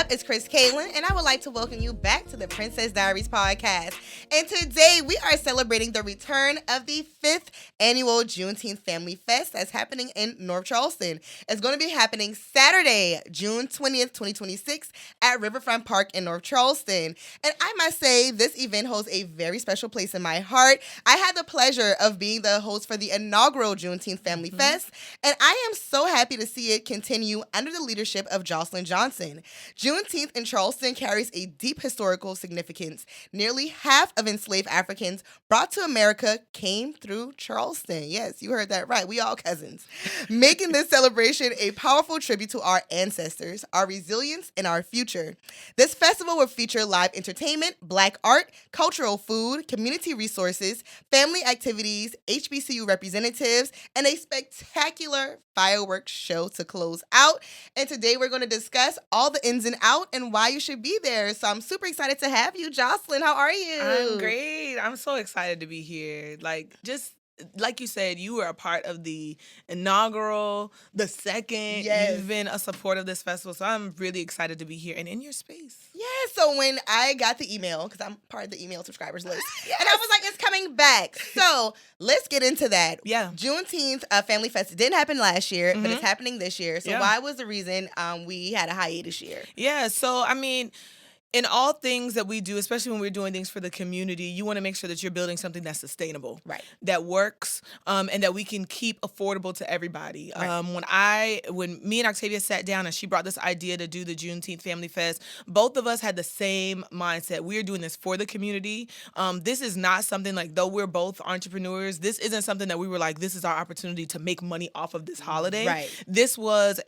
up? It's Chris Caitlin, and I would like to welcome you back to the Princess Diaries podcast. And today we are celebrating the return of the 5th annual Juneteenth Family Fest that's happening in North Charleston. It's going to be happening Saturday, June 20th, 2026 at Riverfront Park in North Charleston. And I must say, this event holds a very special place in my heart. I had the pleasure of being the host for the inaugural Juneteenth Family Fest, and I am so happy to see it continue under the leadership of Joselyn Johnson. Juneteenth in Charleston carries a deep historical significance. Nearly half of enslaved Africans brought to America came through Charleston. Yes, you heard that right. We all cousins. Making this celebration a powerful tribute to our ancestors, our resilience, and our future. This festival will feature live entertainment, Black art, cultural food, community resources, family activities, HBCU representatives, and a spectacular fireworks show to close out. And today we're going to discuss all the ins and outs and why you should be there. So I'm super excited to have you. Jocelyn, how are you? I'm great. I'm so excited to be here. Like you said, you were a part of the inaugural, the second. Yes. You've been a supporter of this festival, so I'm really excited to be here and in your space. Yeah, so when I got the email, because I'm part of the email subscribers list, Yes. and I was like, it's coming back. So let's get into that. Yeah. Juneteenth Family Fest didn't happen last year, but it's happening this year. So Yeah. why was the reason we had a hiatus year? Yeah, so I mean, in all things that we do, especially when we're doing things for the community, you want to make sure that you're building something that's sustainable, Right. that works, and that we can keep affordable to everybody. Right. When me and Octavia sat down and she brought this idea to do the Juneteenth Family Fest, both of us had the same mindset. We're doing this for the community. This is not something like, though we're both entrepreneurs, this isn't something that we were like, this is our opportunity to make money off of this holiday. Right. This was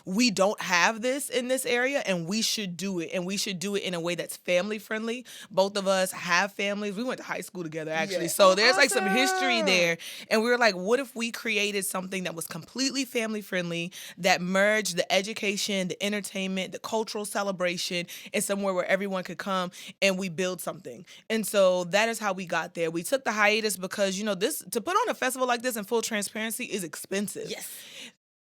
we don't have this in this area and we should do it. And we should do it in a way that's family friendly. Both of us have families. We went to high school together, actually. Yeah. So there's like some history Awesome. there. And we were like, what if we created something that was completely family friendly, that merged the education, the entertainment, the cultural celebration in somewhere where everyone could come and we build something. And so that is how we got there. We took the hiatus because, this to put on a festival like this in full transparency is expensive. Yes.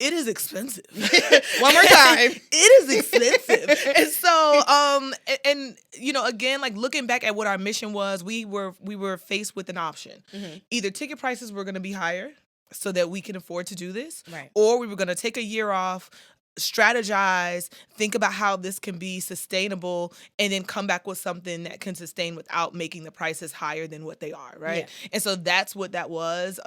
It is expensive. One more time. It is expensive. And so, again, like looking back at what our mission was, we were faced with an option. Mm-hmm. Either ticket prices were going to be higher so that we can afford to do this, Right. or we were going to take a year off, strategize, think about how this can be sustainable, and then come back with something that can sustain without making the prices higher than what they are, right? Yeah. And so that's what that was.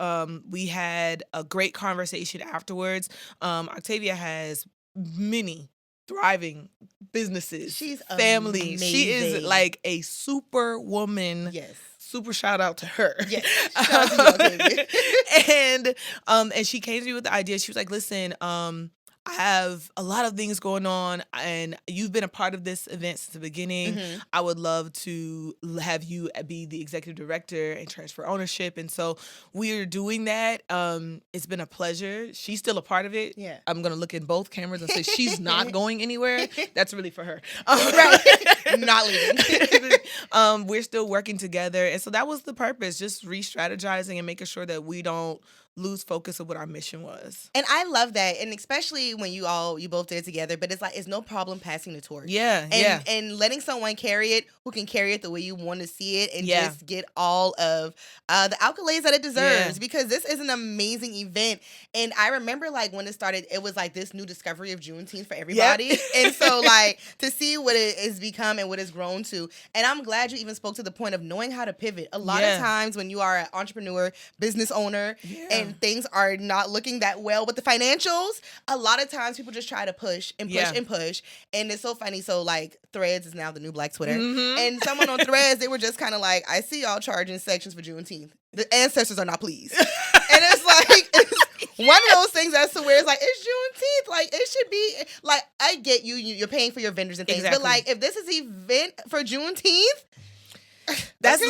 We had a great conversation afterwards. Octavia has many thriving businesses. She's family. She is amazing. like a super woman. Yes. Super shout out to her. Yes. Shout out to you, Octavia. And she came to me with the idea. She was like, listen, I have a lot of things going on, and you've been a part of this event since the beginning. Mm-hmm. I would love to have you be the executive director and transfer ownership. And so we're doing that. It's been a pleasure. She's still a part of it. Yeah. I'm going to look in both cameras and say she's not going anywhere. That's really for her. Right. Not leaving. We're still working together. And so that was the purpose, just re-strategizing and making sure that we don't lose focus of what our mission was. And I love that. And especially when you both did it together, but it's no problem passing the torch. Yeah, And letting someone carry it who can carry it the way you want to see it and Yeah. just get all of the accolades that it deserves, Yeah. because this is an amazing event. And I remember when it started, it was like this new discovery of Juneteenth for everybody. And so to see what it has become and what it's grown to. And I'm glad you even spoke to the point of knowing how to pivot. A lot Yeah. of times when you are an entrepreneur, business owner, Yeah. and things are not looking that well with the financials, a lot of times people just try to push and push Yeah. and push. And it's so funny. So Threads is now the new Black Twitter. Mhm. And someone on Threads, they were just kind of like, I see y'all charging sections for Juneteenth. The ancestors are not pleased. And it's one of those things that's to where it's it's Juneteenth. It should be I get you're paying for your vendors and things. Exactly. But if this is an event for Juneteenth, That's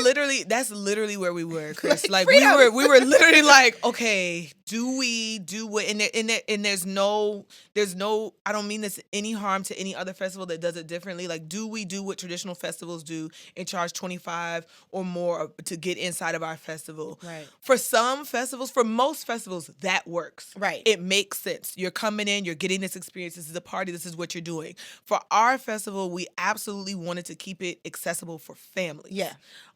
literally where we were, Chris. Like, we freedom. were literally like, okay, do we do what, and there's no, I don't mean this any harm to any other festival that does it differently. Like, do we do what traditional festivals do and charge 25 or more to get inside of our festival? Right. For some festivals, for most festivals, that works. Right. It makes sense. You're coming in, you're getting this experience. This is a party. This is what you're doing. For our festival, we absolutely wanted to keep it accessible for families. Yeah.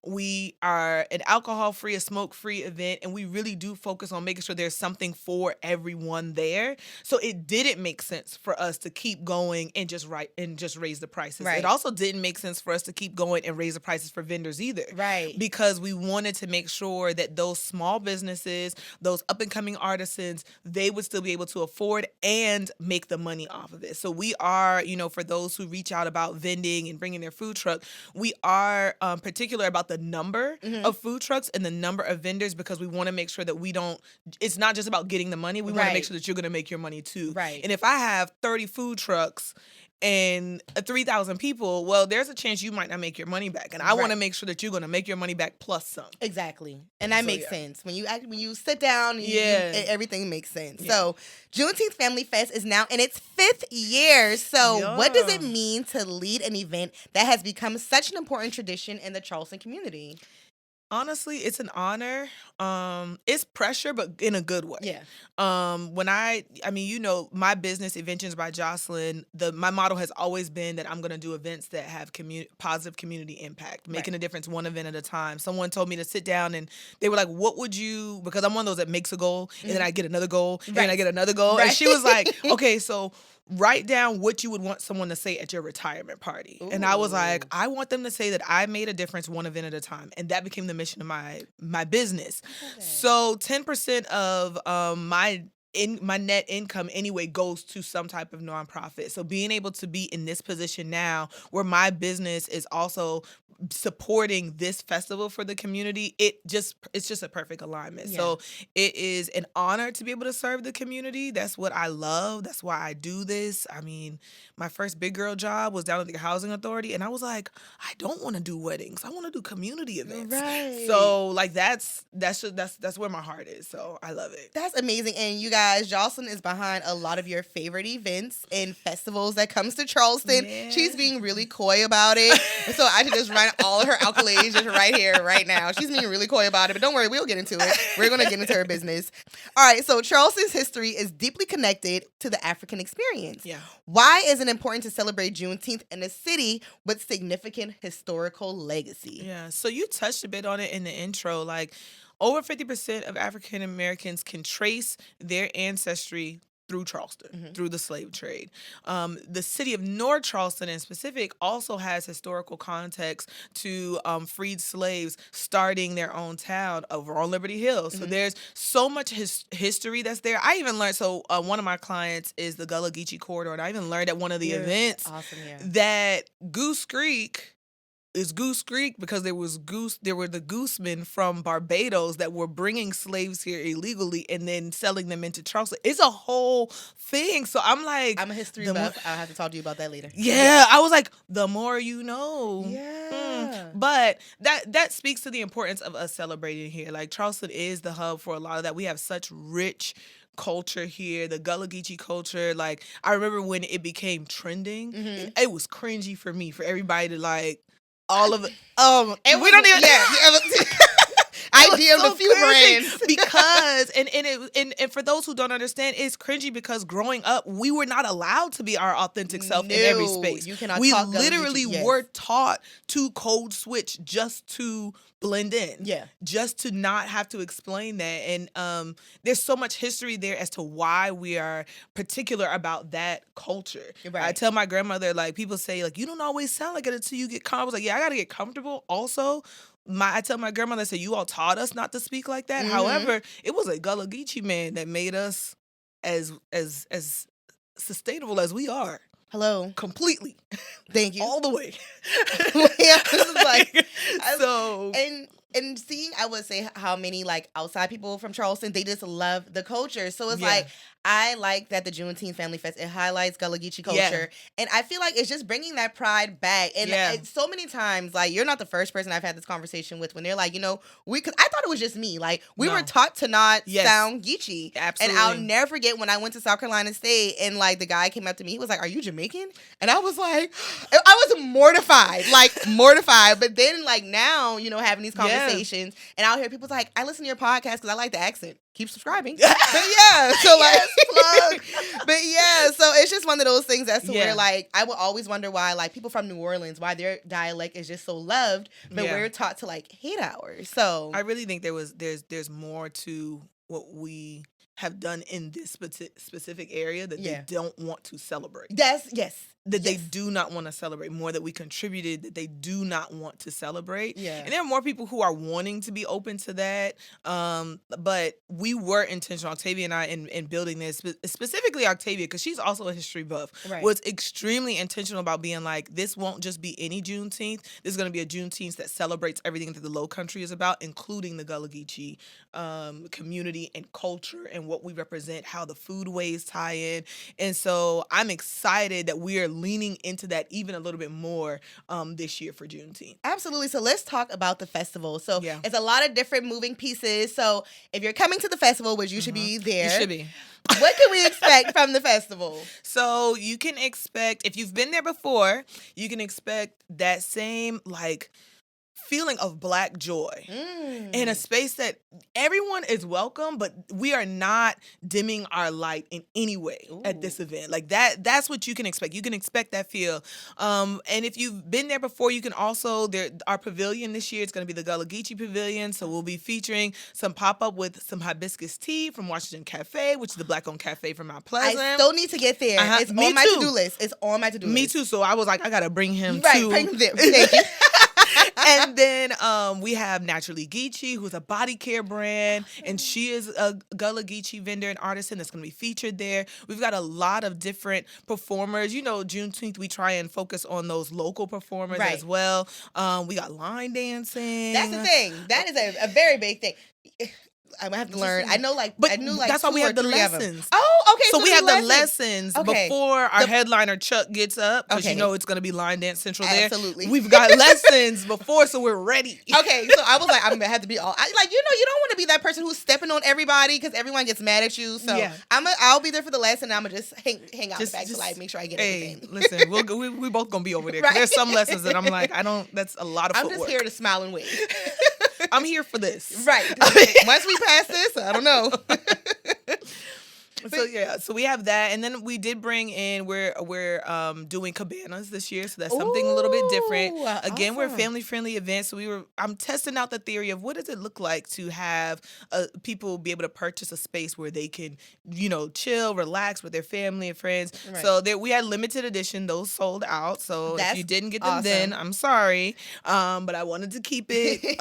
We are an alcohol-free, a smoke-free event, and we really do focus on making sure there's something for everyone there. So it didn't make sense for us to keep going and just raise the prices. Right. It also didn't make sense for us to keep going and raise the prices for vendors either. Right. Because we wanted to make sure that those small businesses, those up-and-coming artisans, they would still be able to afford and make the money off of it. So we are, for those who reach out about vending and bringing their food truck, we are particular about the number of food trucks and the number of vendors, because we want to make sure that it's not just about getting the money. We want to make sure that you're going to make your money too. Right. And if I have 30 food trucks and 3,000 people, well, there's a chance you might not make your money back. And I want to make sure that you're going to make your money back plus some. Exactly. And that makes sense. When you sit down, everything makes sense. Yeah. So Juneteenth Family Fest is now in its 5th year. So what does it mean to lead an event that has become such an important tradition in the Charleston community? Honestly, it's an honor. It's pressure, but in a good way. Yeah. My business, Inventions by Joselyn, my motto has always been that I'm going to do events that have positive community impact, making a difference one event at a time. Someone told me to sit down and they were like, what would you, because I'm one of those that makes a goal and then I get another goal and then I get another goal. And she was like, okay, so write down what you would want someone to say at your retirement party. Ooh. And I was like, I want them to say that I made a difference one event at a time. And that became the mission of my business. So 10% of my net income anyway goes to some type of nonprofit. So being able to be in this position now where my business is also supporting this festival for the community, it's just a perfect alignment. Yeah. So it is an honor to be able to serve the community. That's what I love. That's why I do this. I mean, my first big girl job was down at the housing authority, and I was like, I don't want to do weddings. I want to do community events. Right. So like that's where my heart is. So I love it. That's amazing. And you guys, Jocelyn is behind a lot of your favorite events and festivals that comes to Charleston. Yeah. She's being really coy about it. So I should just run all of her accolades just right here, right now. She's being really coy about it, but don't worry, we'll get into it. We're going to get into her business. All right, so Charleston's history is deeply connected to the African experience. Yeah. Why is it important to celebrate Juneteenth in a city with significant historical legacy? Yeah, so you touched a bit on it in the intro. Like, over 50% of African Americans can trace their ancestry through Charleston, through the slave trade. The city of North Charleston in specific also has historical context to freed slaves starting their own town over on Liberty Hill. So there's so much history that's there. I even learned, one of my clients is the Gullah Geechee Corridor, and I even learned at one of the events that Goose Creek is Goose Creek because there were the Goosemen from Barbados that were bringing slaves here illegally and then selling them into Charleston. It's a whole thing. So I'm like, I'm a history buff. I'll have to talk to you about that later. Yeah, I was like, the more you know. Yeah. But that speaks to the importance of us celebrating here. Like, Charleston is the hub for a lot of that. We have such rich culture here, the Gullah Geechee culture. Like, I remember when it became trending, it was cringy for me, for everybody to like, all of it. And we don't even. I DM'd a few brands because and for those who don't understand, it's cringy because growing up we were not allowed to be our authentic self in every space. You cannot. We literally were taught to code switch just to blend in. Yeah. Just to not have to explain that. And there's so much history there as to why we are particular about that culture. Right. I tell my grandmother, like, people say, like, you don't always sound like it until you get comfortable. I was like, yeah, I got to get comfortable. Also, I tell my grandmother, I said, you all taught us not to speak like that. However, it was a Gullah Geechee man that made us as sustainable as we are. Hello. Completely. Thank you. All the way. Yeah, this is like, and seeing, I would say, how many like outside people from Charleston, they just love the culture. So it's Yeah. like, I like that the Juneteenth Family Fest, it highlights Gullah Geechee culture. And I feel like it's just bringing that pride back. And so many times, like, you're not the first person I've had this conversation with when they're like, cause I thought it was just me. Like, we were taught to not sound Geechee. Absolutely. And I'll never forget when I went to South Carolina State and like the guy came up to me, he was like, "Are you Jamaican?" And I was like, I was mortified. But then like now, having these conversations and I'll hear people's like, "I listen to your podcast because I like the accent." Keep subscribing. But yeah, so like, plug. But yeah, so it's just one of those things that's where like I will always wonder why like people from New Orleans, why their dialect is just so loved, but we're taught to like hate ours. So I really think there's more to what we have done in this specific area that they don't want to celebrate. They do not want to celebrate, more that we contributed that they do not want to celebrate. Yeah. And there are more people who are wanting to be open to that. But we were intentional, Octavia and I, in building this, specifically Octavia, because she's also a history buff, was extremely intentional about being like, this won't just be any Juneteenth. This is going to be a Juneteenth that celebrates everything that the Low Country is about, including the Gullah Geechee community and culture and what we represent, how the foodways tie in. And so I'm excited that we are leaning into that even a little bit more this year for Juneteenth. Absolutely. So let's talk about the festival. So it's a lot of different moving pieces. So if you're coming to the festival, which you should be there. You should be. What can we expect from the festival? So you can expect, if you've been there before, you can expect that same like feeling of Black joy in a space that everyone is welcome, but we are not dimming our light in any way at this event. Like that's what you can expect. You can expect that feel. And if you've been there before, you can also, our pavilion this year, it's going to be the Gullah Geechee Pavilion. So we'll be featuring some pop-up with some hibiscus tea from Washington Cafe, which is the Black-owned cafe from Mount Pleasant. I still need to get there. It's on my to-do list. It's on my to-do list. Me too. So I was like, I got to bring him too. Bring him there. Thank you. And then we have Naturally Geechee, who's a body care brand, and she is a Gullah Geechee vendor and artisan that's going to be featured there. We've got a lot of different performers. Juneteenth, we try and focus on those local performers as well. We got line dancing. That's the thing. That is a very big thing. I have to learn. I knew that's why we have the lessons. Oh, okay. So we have the lessons before our headliner Chuck gets up, because it's going to be Line Dance Central there. Absolutely. We've got lessons before, so we're ready. Okay, so I was like, I'm going to have to be all... you don't want to be that person who's stepping on everybody because everyone gets mad at you. So I'll be there for the lesson, and I'm going to just hang out the back to make sure I get everything. Listen, we both going to be over there. There's some lessons that I'm like, that's a lot of footwork. I'm just here to smile and wave. I'm here for this. Right. Once we pass this, I don't know. So we have that, and then we did bring in, we're doing cabanas this year, so that's something a little bit different. Again, awesome. We're a family friendly event, so I'm testing out the theory of what does it look like to have people be able to purchase a space where they can chill, relax with their family and friends. Right. So we had limited edition; those sold out. So if you didn't get them then, I'm sorry, but I wanted to keep it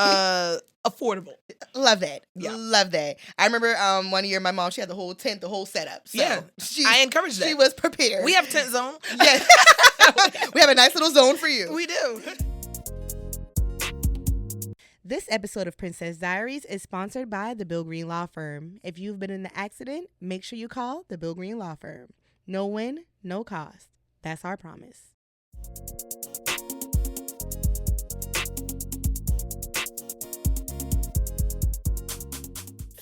affordable. Love that. Yeah. Love that. I remember one year my mom, she had the whole tent, the whole setup. So I encourage that. She was prepared. We have tent zone. Yes. We have a nice little zone for you. We do. This episode of Princess Diaries is sponsored by the Bill Green Law Firm. If you've been in an accident, make sure you call the Bill Green Law Firm. No win, no cost. That's our promise.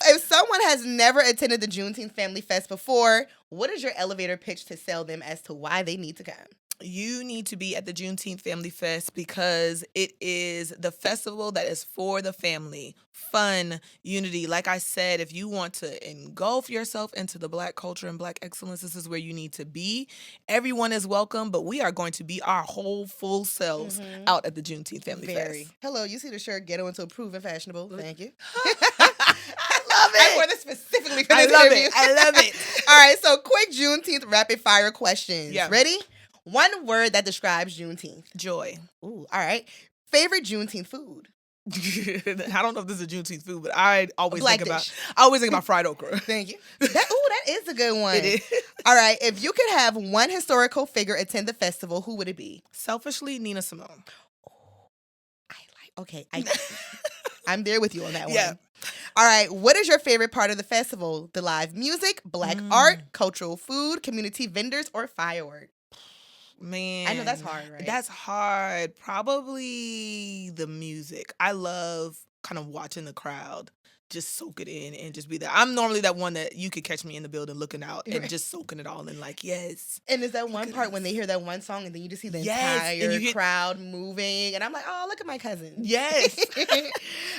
If someone has never attended the Juneteenth Family Fest before, what is your elevator pitch to sell them as to why they need to come? You need to be at the Juneteenth Family Fest because it is the festival that is for the family. Fun, unity. Like I said, if you want to engulf yourself into the Black culture and Black excellence, this is where you need to be. Everyone is welcome, but we are going to be our whole full selves out at the Juneteenth Family Fest. Hello, you see the shirt, Ghetto Into Approved and Fashionable. Thank you. I wore this specifically for this interview. I love it. All right, so quick Juneteenth rapid fire questions. Yeah. Ready? One word that describes Juneteenth. Joy. Ooh, all right. Favorite Juneteenth food? I don't know if this is a Juneteenth food, but I always Black think dish. about fried okra. Thank you. That is a good one. It is. All right. If you could have one historical figure attend the festival, who would it be? Selfishly, Nina Simone. I'm I'm there with you on that one. Yeah. All right. What is your favorite part of the festival? The live music, black art, cultural food, community vendors, or fireworks? Man, I know that's hard, right? That's hard. Probably the music. I love kind of watching the crowd just soak it in and just be there. I'm normally that one that you could catch me in the building looking out and just soaking it all in, like, yes. And is that one part when they hear that one song and then you just see the Yes, entire crowd moving? And I'm like, oh, look at my cousin. Yes.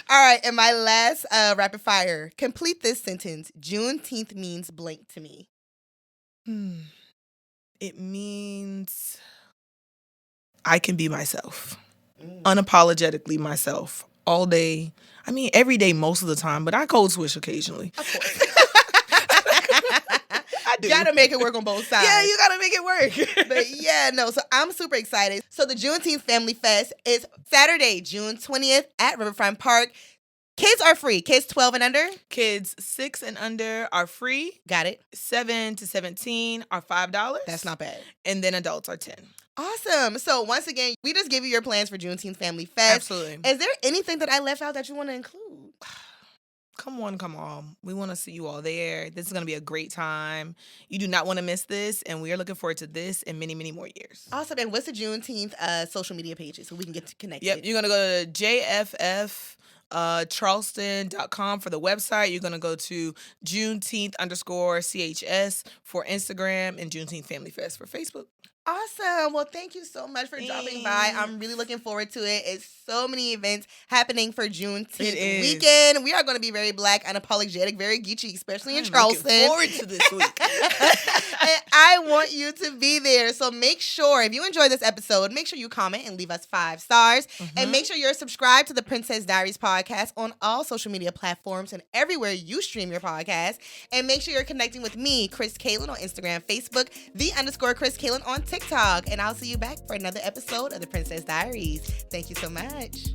All right. And my last rapid fire. Complete this sentence. Juneteenth means blank to me. It means I can be myself. Unapologetically myself. All day. I mean, every day most of the time, but I code switch occasionally. Of course. I do. Gotta make it work on both sides. Yeah, you gotta make it work. But yeah, no, so I'm super excited. So the Juneteenth Family Fest is Saturday, June 20th at Riverfront Park. Kids are free. Kids 12 and under. Kids 6 and under are free. Got it. 7 to 17 are $5. That's not bad. And then adults are $10. Awesome. So once again, we just gave you your plans for Juneteenth Family Fest. Absolutely. Is there anything that I left out that you want to include? Come on. We want to see you all there. This is going to be a great time. You do not want to miss this, and we are looking forward to this and many, many more years. Awesome. And what's the Juneteenth social media pages so we can get connected? Yep. You're going to go to JFF. Charleston.com for the website. You're going to go to Juneteenth_CHS for Instagram and Juneteenth Family Fest for Facebook. Awesome. Well, thank you so much for dropping by. I'm really looking forward to it. It's so many events happening for Juneteenth weekend. We are going to be very black, unapologetic, very Geechee, especially in Charleston. Looking forward to this week. And I want you to be there. So make sure, if you enjoyed this episode, make sure you comment and leave us 5 stars. And make sure you're subscribed to the Princess Diaries podcast on all social media platforms and everywhere you stream your podcast. And make sure you're connecting with me, Chris Kalen, on Instagram, Facebook, _Chris Kalen on TikTok. And I'll see you back for another episode of the Princess Diaries. Thank you so much.